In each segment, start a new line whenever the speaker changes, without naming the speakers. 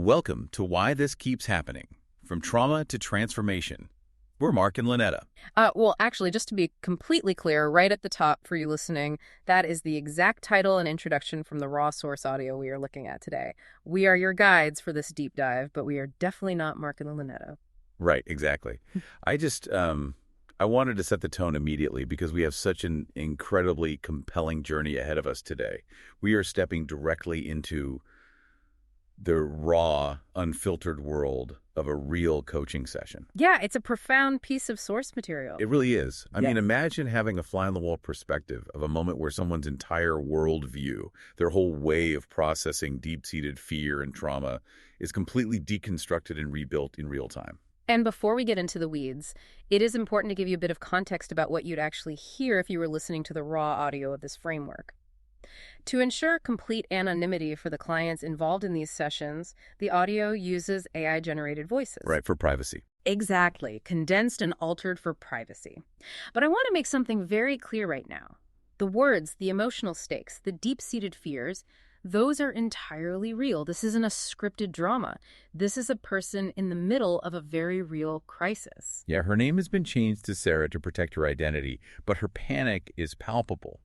Welcome to Why This Keeps Happening, From Trauma to Transformation. We're Mark and Lynetta.
Well, actually, just to be completely clear, right at the top for you listening, that is the exact title and introduction from the raw source audio we are looking at today. We are your guides for this deep dive, but we are definitely not Mark and Lynetta.
Right, exactly. I wanted to set the tone immediately because we have such an incredibly compelling journey ahead of us today. We are stepping directly into the raw, unfiltered world of a real coaching session.
Yeah, it's a profound piece of source material.
It really is. I
Yes.
mean, imagine having a fly-on-the-wall perspective of a moment where someone's entire worldview, their whole way of processing deep-seated fear and trauma is completely deconstructed and rebuilt in real time.
And before we get into the weeds, it is important to give you a bit of context about what you'd actually hear if you were listening to the raw audio of this framework. To ensure complete anonymity for the clients involved in these sessions, the audio uses AI-generated voices.
Right, for privacy.
Exactly, condensed and altered for privacy. But I want to make something very clear right now. The words, the emotional stakes, the deep-seated fears, those are entirely real. This isn't a scripted drama. This is a person in the middle of a very real crisis.
Yeah, her name has been changed to Sarah to protect her identity, but her panic is palpable.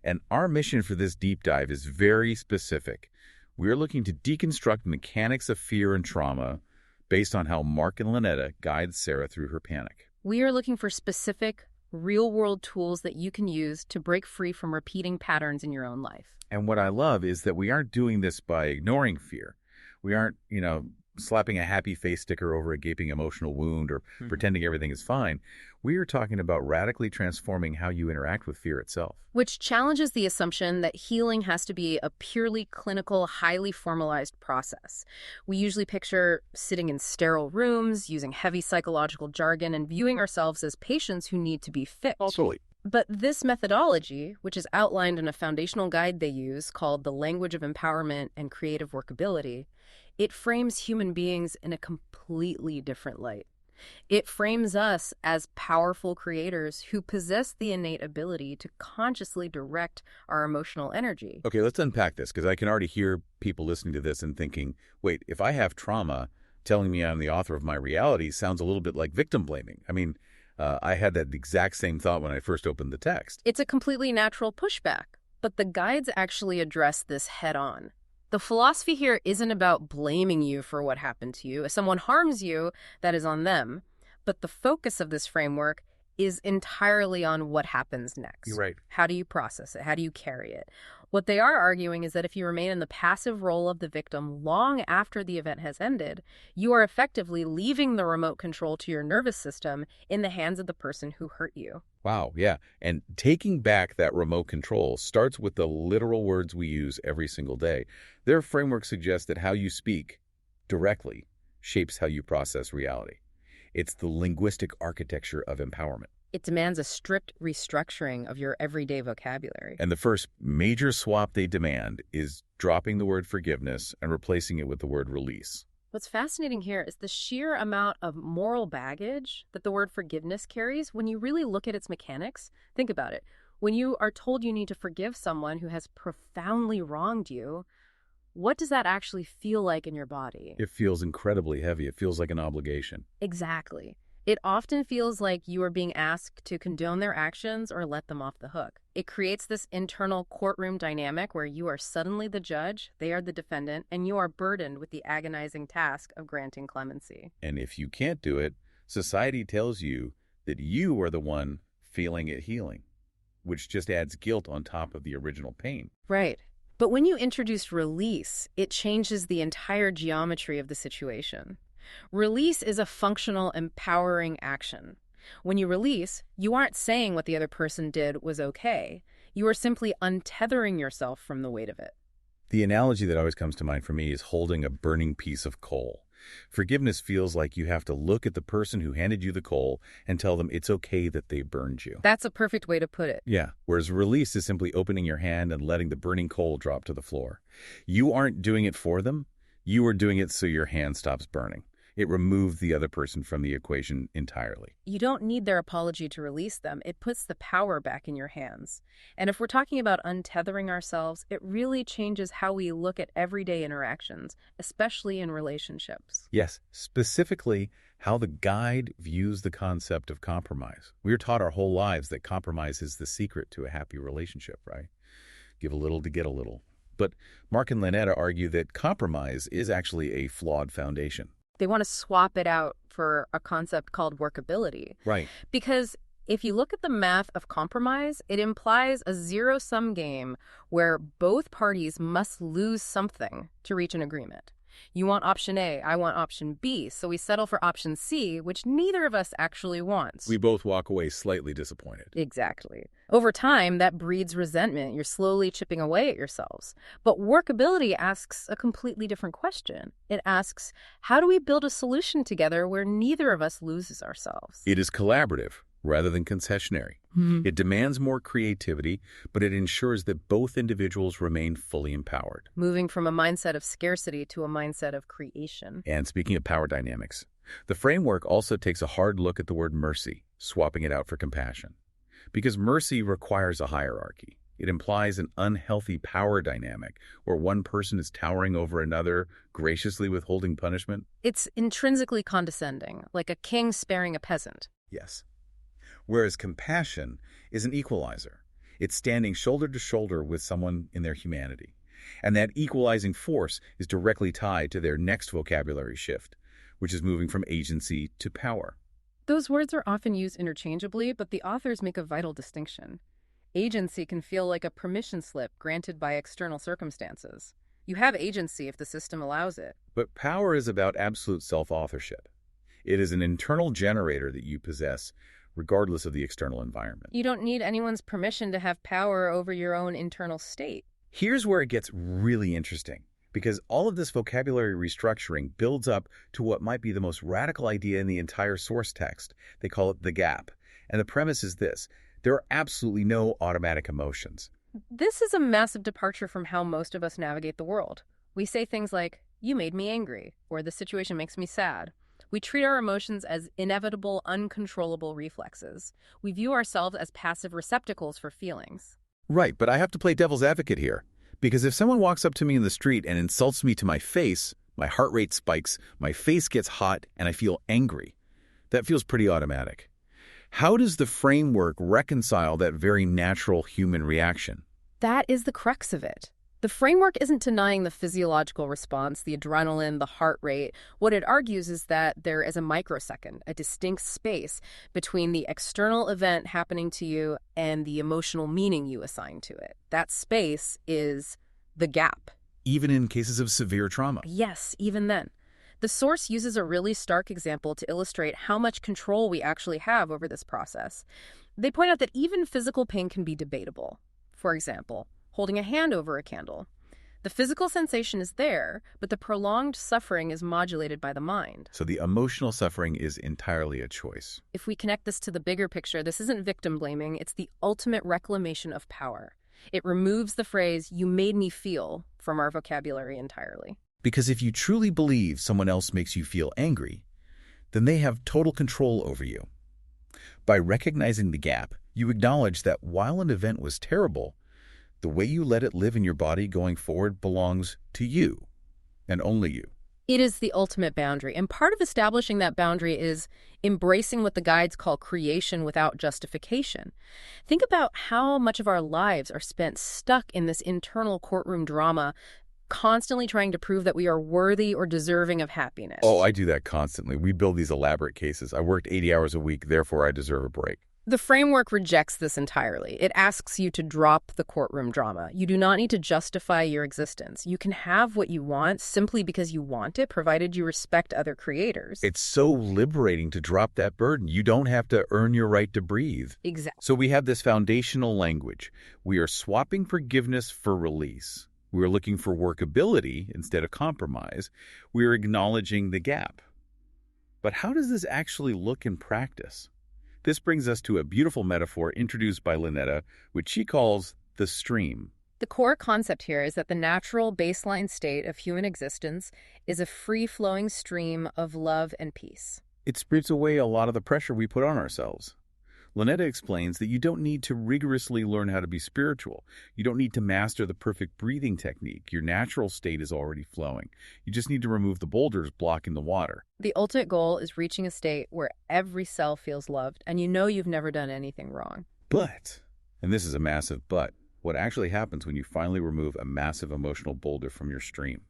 And our mission for this deep dive is very specific. We're looking to deconstruct mechanics of fear and trauma based on how Mark and Lynetta guide Sarah through her panic.
We are looking for specific, real-world tools that you can use to break free from repeating patterns in your own life.
And what I love is that we aren't doing this by ignoring fear. We aren't, slapping a happy face sticker over a gaping emotional wound or pretending everything is fine. We are talking about radically transforming how you interact with fear itself.
Which challenges the assumption that healing has to be a purely clinical, highly formalized process. We usually picture sitting in sterile rooms, using heavy psychological jargon, and viewing ourselves as patients who need to be fixed.
Absolutely.
But this methodology, which is outlined in a foundational guide they use called The Language of Empowerment and Creative Workability, it frames human beings in a completely different light. It frames us as powerful creators who possess the innate ability to consciously direct our emotional energy.
Okay, let's unpack this because I can already hear people listening to this and thinking, wait, if I have trauma, telling me I'm the author of my reality sounds a little bit like victim blaming. I mean, I had that exact same thought when I first opened the text.
It's a completely natural pushback, but the guides actually address this head on. The philosophy here isn't about blaming you for what happened to you. If someone harms you, that is on them. But the focus of this framework is entirely on what happens next.
You're right.
How do you process it? How do you carry it? What they are arguing is that if you remain in the passive role of the victim long after the event has ended, you are effectively leaving the remote control to your nervous system in the hands of the person who hurt you.
Wow, yeah. And taking back that remote control starts with the literal words we use every single day. Their framework suggests that how you speak directly shapes how you process reality. It's the linguistic architecture of empowerment.
It demands a strict restructuring of your everyday vocabulary.
And the first major swap they demand is dropping the word forgiveness and replacing it with the word release.
What's fascinating here is the sheer amount of moral baggage that the word forgiveness carries when you really look at its mechanics. Think about it. When you are told you need to forgive someone who has profoundly wronged you, what does that actually feel like in your body?
It feels incredibly heavy. It feels like an obligation.
Exactly. It often feels like you are being asked to condone their actions or let them off the hook. It creates this internal courtroom dynamic where you are suddenly the judge, they are the defendant, and you are burdened with the agonizing task of granting clemency.
And if you can't do it, society tells you that you are the one feeling it healing, which just adds guilt on top of the original pain.
Right. But when you introduce release, it changes the entire geometry of the situation. Release is a functional, empowering action. When you release, you aren't saying what the other person did was okay. You are simply untethering yourself from the weight of it.
The analogy that always comes to mind for me is holding a burning piece of coal. Forgiveness feels like you have to look at the person who handed you the coal and tell them it's okay that they burned you.
That's a perfect way to put it.
Yeah, whereas release is simply opening your hand and letting the burning coal drop to the floor. You aren't doing it for them. You are doing it so your hand stops burning. It removed the other person from the equation entirely.
You don't need their apology to release them. It puts the power back in your hands. And if we're talking about untethering ourselves, it really changes how we look at everyday interactions, especially in relationships.
Yes, specifically how the guide views the concept of compromise. We are taught our whole lives that compromise is the secret to a happy relationship, right? Give a little to get a little. But Mark and Lynetta argue that compromise is actually a flawed foundation.
They want to swap it out for a concept called workability.
Right.
Because if you look at the math of compromise, it implies a zero-sum game where both parties must lose something to reach an agreement. You want option A, I want option B, so we settle for option C, which neither of us actually wants.
We both walk away slightly disappointed.
Exactly. Over time, that breeds resentment. You're slowly chipping away at yourselves. But workability asks a completely different question. It asks, how do we build a solution together where neither of us loses ourselves?
It is collaborative rather than concessionary. It demands more creativity, but it ensures that both individuals remain fully empowered.
Moving from a mindset of scarcity to a mindset of creation.
And speaking of power dynamics, the framework also takes a hard look at the word mercy, swapping it out for compassion. Because mercy requires a hierarchy. It implies an unhealthy power dynamic where one person is towering over another, graciously withholding punishment.
It's intrinsically condescending, like a king sparing a peasant.
Yes. Whereas compassion is an equalizer. It's standing shoulder to shoulder with someone in their humanity. And that equalizing force is directly tied to their next vocabulary shift, which is moving from agency to power.
Those words are often used interchangeably, but the authors make a vital distinction. Agency can feel like a permission slip granted by external circumstances. You have agency if the system allows it.
But power is about absolute self-authorship. It is an internal generator that you possess, regardless of the external environment.
You don't need anyone's permission to have power over your own internal state.
Here's where it gets really interesting, because all of this vocabulary restructuring builds up to what might be the most radical idea in the entire source text. They call it the gap. And the premise is this: there are absolutely no automatic emotions.
This is a massive departure from how most of us navigate the world. We say things like, "You made me angry," or "the situation makes me sad." We treat our emotions as inevitable, uncontrollable reflexes. We view ourselves as passive receptacles for feelings.
Right, but I have to play devil's advocate here. Because if someone walks up to me in the street and insults me to my face, my heart rate spikes, my face gets hot, and I feel angry. That feels pretty automatic. How does the framework reconcile that very natural human reaction?
That is the crux of it. The framework isn't denying the physiological response, the adrenaline, the heart rate. What it argues is that there is a microsecond, a distinct space between the external event happening to you and the emotional meaning you assign to it. That space is the gap.
Even in cases of severe trauma?
Yes, even then. The source uses a really stark example to illustrate how much control we actually have over this process. They point out that even physical pain can be debatable. For example, holding a hand over a candle. The physical sensation is there, but the prolonged suffering is modulated by the mind.
So the emotional suffering is entirely a choice.
If we connect this to the bigger picture, this isn't victim blaming, it's the ultimate reclamation of power. It removes the phrase, "you made me feel," from our vocabulary entirely.
Because if you truly believe someone else makes you feel angry, then they have total control over you. By recognizing the gap, you acknowledge that while an event was terrible, the way you let it live in your body going forward belongs to you, and only you.
It is the ultimate boundary, and part of establishing that boundary is embracing what the guides call creation without justification. Think about how much of our lives are spent stuck in this internal courtroom drama, constantly trying to prove that we are worthy or deserving of happiness.
Oh, I do that constantly. We build these elaborate cases. I worked 80 hours a week, therefore I deserve a break.
The framework rejects this entirely. It asks you to drop the courtroom drama. You do not need to justify your existence. You can have what you want simply because you want it, provided you respect other creators.
It's so liberating to drop that burden. You don't have to earn your right to breathe.
Exactly.
So we have this foundational language. We are swapping forgiveness for release. We are looking for workability instead of compromise. We are acknowledging the gap. But how does this actually look in practice? This brings us to a beautiful metaphor introduced by Lynetta, which she calls the stream.
The core concept here is that the natural baseline state of human existence is a free-flowing stream of love and peace.
It strips away a lot of the pressure we put on ourselves. Lynetta explains that you don't need to rigorously learn how to be spiritual. You don't need to master the perfect breathing technique. Your natural state is already flowing. You just need to remove the boulders blocking the water.
The ultimate goal is reaching a state where every cell feels loved and you know you've never done anything wrong.
But, and this is a massive but, what actually happens when you finally remove a massive emotional boulder from your stream?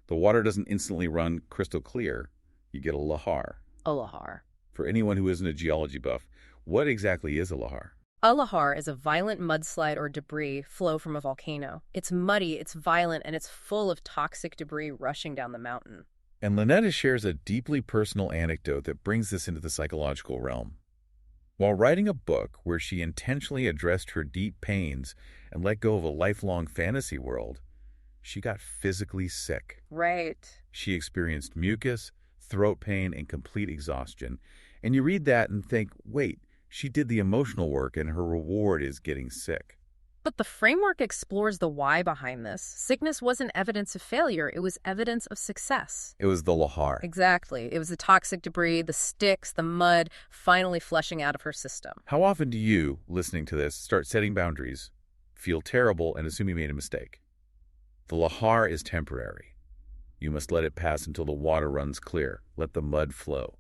The water doesn't instantly run crystal clear. You get a lahar.
A lahar.
For anyone who isn't a geology buff, what exactly is a lahar?
A lahar is a violent mudslide or debris flow from a volcano. It's muddy, it's violent, and it's full of toxic debris rushing down the mountain.
And Lynetta shares a deeply personal anecdote that brings this into the psychological realm. While writing a book where she intentionally addressed her deep pains and let go of a lifelong fantasy world, she got physically sick.
Right.
She experienced mucus, throat pain, and complete exhaustion. And you read that and think, wait, she did the emotional work and her reward is getting sick.
But the framework explores the why behind this. Sickness wasn't evidence of failure, it was evidence of success.
It was the lahar.
Exactly. It was the toxic debris, the sticks, the mud, finally flushing out of her system.
How often do you, listening to this, start setting boundaries, feel terrible, and assume you made a mistake? The lahar is temporary. You must let it pass until the water runs clear. Let the mud flow.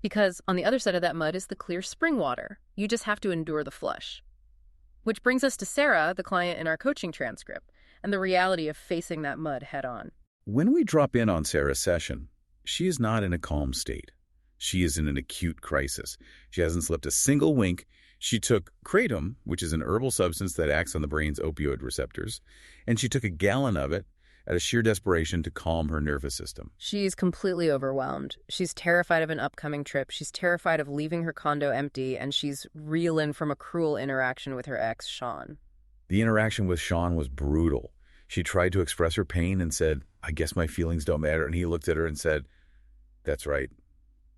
Because on the other side of that mud is the clear spring water. You just have to endure the flush. Which brings us to Sarah, the client in our coaching transcript, and the reality of facing that mud head on.
When we drop in on Sarah's session, she is not in a calm state. She is in an acute crisis. She hasn't slept a single wink. She took kratom, which is an herbal substance that acts on the brain's opioid receptors, and she took a gallon of it out of sheer desperation to calm her nervous system.
She's completely overwhelmed. She's terrified of an upcoming trip. She's terrified of leaving her condo empty, and she's reeling from a cruel interaction with her ex, Sean.
The interaction with Sean was brutal. She tried to express her pain and said, I guess my feelings don't matter. And he looked at her and said, that's right,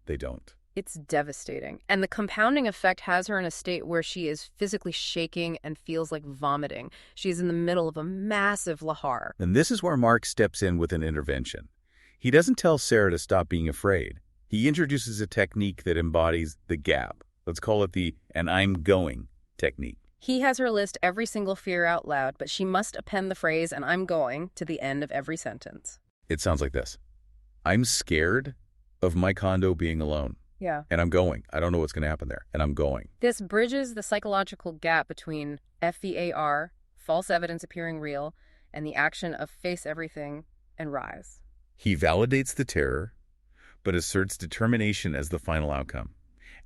they don't.
It's devastating. And the compounding effect has her in a state where she is physically shaking and feels like vomiting. She's in the middle of a massive lahar.
And this is where Mark steps in with an intervention. He doesn't tell Sarah to stop being afraid. He introduces a technique that embodies the gap. Let's call it the "and I'm going" technique.
He has her list every single fear out loud, but she must append the phrase "and I'm going" to the end of every sentence.
It sounds like this. I'm scared of my condo being alone.
Yeah.
And I'm going. I don't know what's going to happen there. And I'm going.
This bridges the psychological gap between FEAR, false evidence appearing real, and the action of face everything and rise.
He validates the terror, but asserts determination as the final outcome.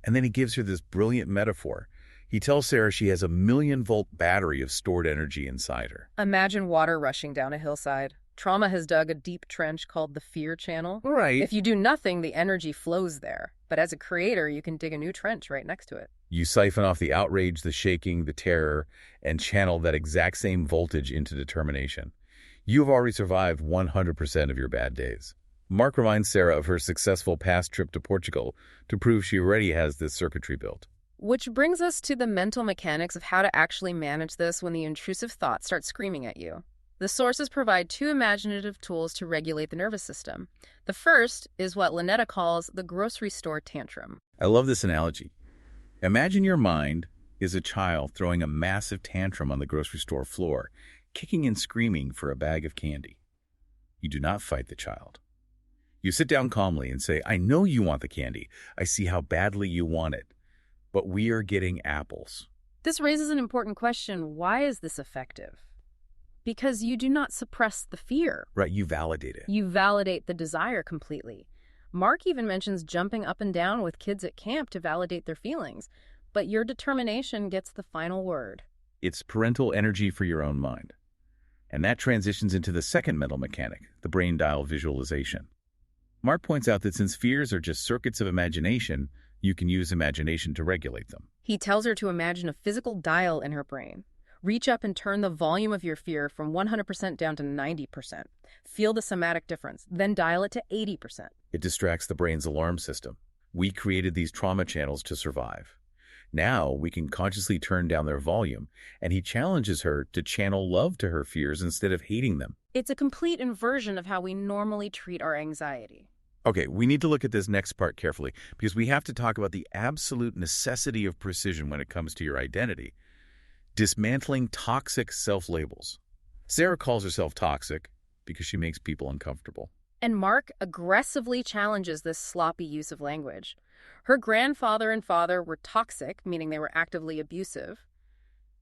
And then he gives her this brilliant metaphor. He tells Sarah she has a 1,000,000-volt battery of stored energy inside her.
Imagine water rushing down a hillside. Trauma has dug a deep trench called the fear channel.
Right.
If you do nothing, the energy flows there. But as a creator, you can dig a new trench right next to it.
You siphon off the outrage, the shaking, the terror, and channel that exact same voltage into determination. You've already survived 100% of your bad days. Mark reminds Sarah of her successful past trip to Portugal to prove she already has this circuitry built.
Which brings us to the mental mechanics of how to actually manage this when the intrusive thoughts start screaming at you. The sources provide two imaginative tools to regulate the nervous system. The first is what Lynetta calls the grocery store tantrum.
I love this analogy. Imagine your mind is a child throwing a massive tantrum on the grocery store floor, kicking and screaming for a bag of candy. You do not fight the child. You sit down calmly and say, I know you want the candy. I see how badly you want it. But we are getting apples.
This raises an important question. Why is this effective? Because you do not suppress the fear.
Right, you validate it.
You validate the desire completely. Mark even mentions jumping up and down with kids at camp to validate their feelings. But your determination gets the final word.
It's parental energy for your own mind. And that transitions into the second mental mechanic, the brain dial visualization. Mark points out that since fears are just circuits of imagination, you can use imagination to regulate them.
He tells her to imagine a physical dial in her brain. Reach up and turn the volume of your fear from 100% down to 90%. Feel the somatic difference, then dial it to 80%.
It distracts the brain's alarm system. We created these trauma channels to survive. Now we can consciously turn down their volume, and he challenges her to channel love to her fears instead of hating them.
It's a complete inversion of how we normally treat our anxiety.
Okay, we need to look at this next part carefully because we have to talk about the absolute necessity of precision when it comes to your identity. Dismantling toxic self-labels. Sarah calls herself toxic because she makes people uncomfortable.
And Mark aggressively challenges this sloppy use of language. Her grandfather and father were toxic, meaning they were actively abusive.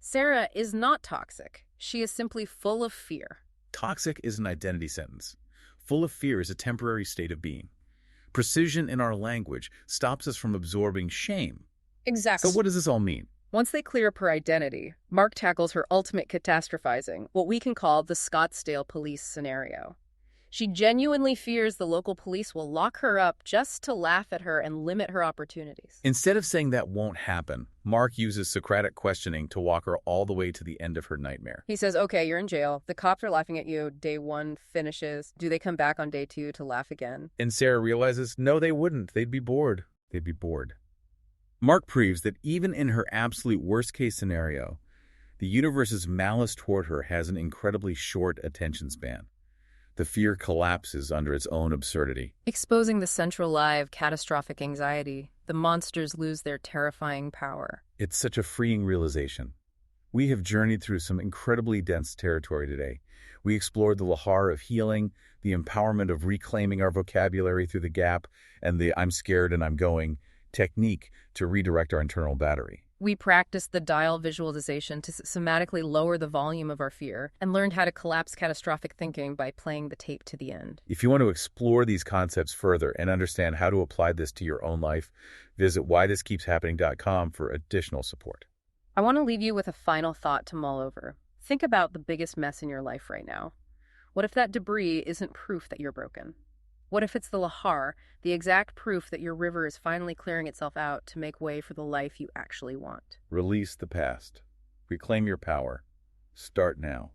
Sarah is not toxic. She is simply full of fear.
Toxic is an identity sentence. Full of fear is a temporary state of being. Precision in our language stops us from absorbing shame.
Exactly.
So what does this all mean?
Once they clear up her identity, Mark tackles her ultimate catastrophizing, what we can call the Scottsdale police scenario. She genuinely fears the local police will lock her up just to laugh at her and limit her opportunities.
Instead of saying that won't happen, Mark uses Socratic questioning to walk her all the way to the end of her nightmare.
He says, okay, you're in jail. The cops are laughing at you. Day 1 finishes. Do they come back on day 2 to laugh again?
And Sarah realizes, no, they wouldn't. They'd be bored. They'd be bored. Mark proves that even in her absolute worst-case scenario, the universe's malice toward her has an incredibly short attention span. The fear collapses under its own absurdity.
Exposing the central lie of catastrophic anxiety, the monsters lose their terrifying power.
It's such a freeing realization. We have journeyed through some incredibly dense territory today. We explored the lahar of healing, the empowerment of reclaiming our vocabulary through the gap, and the I'm scared and I'm going technique to redirect our internal battery.
We practiced the dial visualization to systematically lower the volume of our fear and learned how to collapse catastrophic thinking by playing the tape to the end.
If you want to explore these concepts further and understand how to apply this to your own life, visit whythiskeepshappening.com for additional support.
I want to leave you with a final thought to mull over. Think about the biggest mess in your life right now. What if that debris isn't proof that you're broken? What if it's the lahar, the exact proof that your river is finally clearing itself out to make way for the life you actually want?
Release the past. Reclaim your power. Start now.